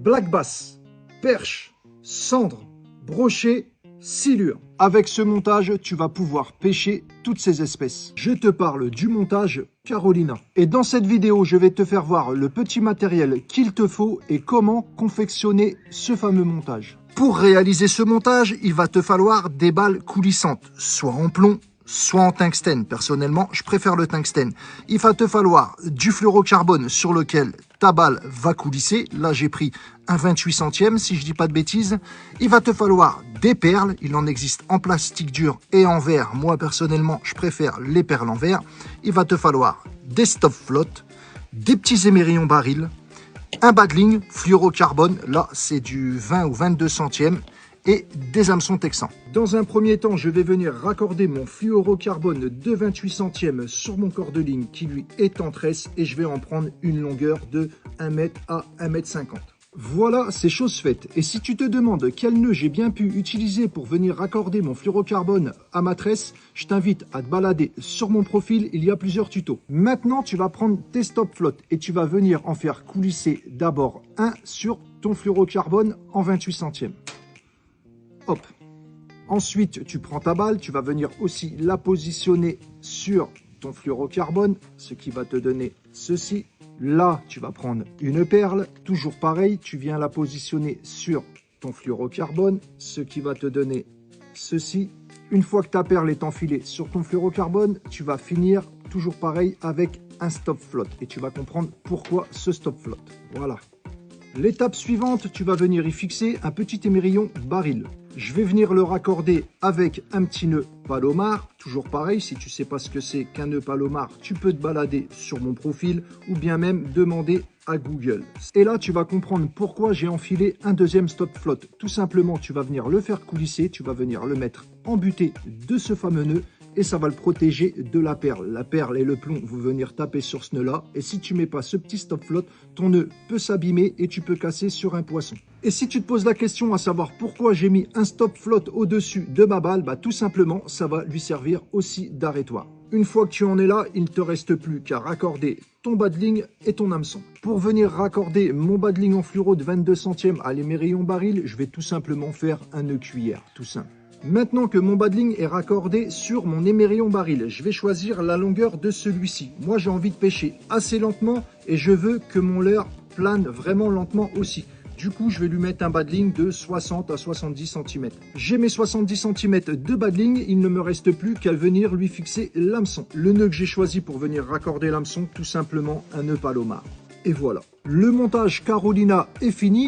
black bass, perche, cendre, brochet, silure. Avec ce montage, tu vas pouvoir pêcher toutes ces espèces. Je te parle du montage Carolina. Et dans cette vidéo, je vais te faire voir le petit matériel qu'il te faut et comment confectionner ce fameux montage. Pour réaliser ce montage, il va te falloir des balles coulissantes, soit en plomb, soit en tungstène. Personnellement, je préfère le tungstène. Il va te falloir du fluorocarbone sur lequel ta balle va coulisser. Là, j'ai pris un 28 centièmes, si je dis pas de bêtises. Il va te falloir des perles. Il en existe en plastique dur et en verre. Moi, personnellement, je préfère les perles en verre. Il va te falloir des stop flottes, des petits émerillons barils, un badling fluorocarbone. Là, c'est du 20 ou 22 centièmes. Et des hameçons texans. Dans un premier temps, je vais venir raccorder mon fluorocarbone de 28 centièmes sur mon corde-ligne qui lui est en tresse et je vais en prendre une longueur de 1 m à 1 m 50. Voilà, c'est chose faite. Et si tu te demandes quel nœud j'ai bien pu utiliser pour venir raccorder mon fluorocarbone à ma tresse, je t'invite à te balader sur mon profil, il y a plusieurs tutos. Maintenant, tu vas prendre tes stop flottes et tu vas venir en faire coulisser d'abord un sur ton fluorocarbone en 28 centièmes. Hop. Ensuite, tu prends ta balle, tu vas venir aussi la positionner sur ton fluorocarbone, ce qui va te donner ceci. Là, tu vas prendre une perle, toujours pareil, tu viens la positionner sur ton fluorocarbone, ce qui va te donner ceci. Une fois que ta perle est enfilée sur ton fluorocarbone, tu vas finir toujours pareil avec un stop flotte et tu vas comprendre pourquoi ce stop flotte. Voilà. L'étape suivante, tu vas venir y fixer un petit émerillon baril. Je vais venir le raccorder avec un petit nœud palomar. Toujours pareil, si tu ne sais pas ce que c'est qu'un nœud palomar, tu peux te balader sur mon profil ou bien même demander à Google. Et là, tu vas comprendre pourquoi j'ai enfilé un deuxième stop flotte. Tout simplement, tu vas venir le faire coulisser, tu vas venir le mettre en butée de ce fameux nœud et ça va le protéger de la perle. La perle et le plomb vont venir taper sur ce nœud-là. Et si tu ne mets pas ce petit stop flotte, ton nœud peut s'abîmer et tu peux casser sur un poisson. Et si tu te poses la question à savoir pourquoi j'ai mis un stop flotte au-dessus de ma balle, bah tout simplement, ça va lui servir aussi d'arrêtoir. Une fois que tu en es là, il ne te reste plus qu'à raccorder ton badling et ton hameçon. Pour venir raccorder mon badling en fluoro de 22 centièmes à l'émerillon baril, je vais tout simplement faire un nœud cuillère, tout simple. Maintenant que mon badling est raccordé sur mon émerillon baril, je vais choisir la longueur de celui-ci. Moi, j'ai envie de pêcher assez lentement et je veux que mon leurre plane vraiment lentement aussi. Du coup, je vais lui mettre un badling de 60 à 70 cm. J'ai mes 70 cm de badling, il ne me reste plus qu'à venir lui fixer l'hameçon. Le nœud que j'ai choisi pour venir raccorder l'hameçon, tout simplement un nœud palomar. Et voilà. Le montage Carolina est fini.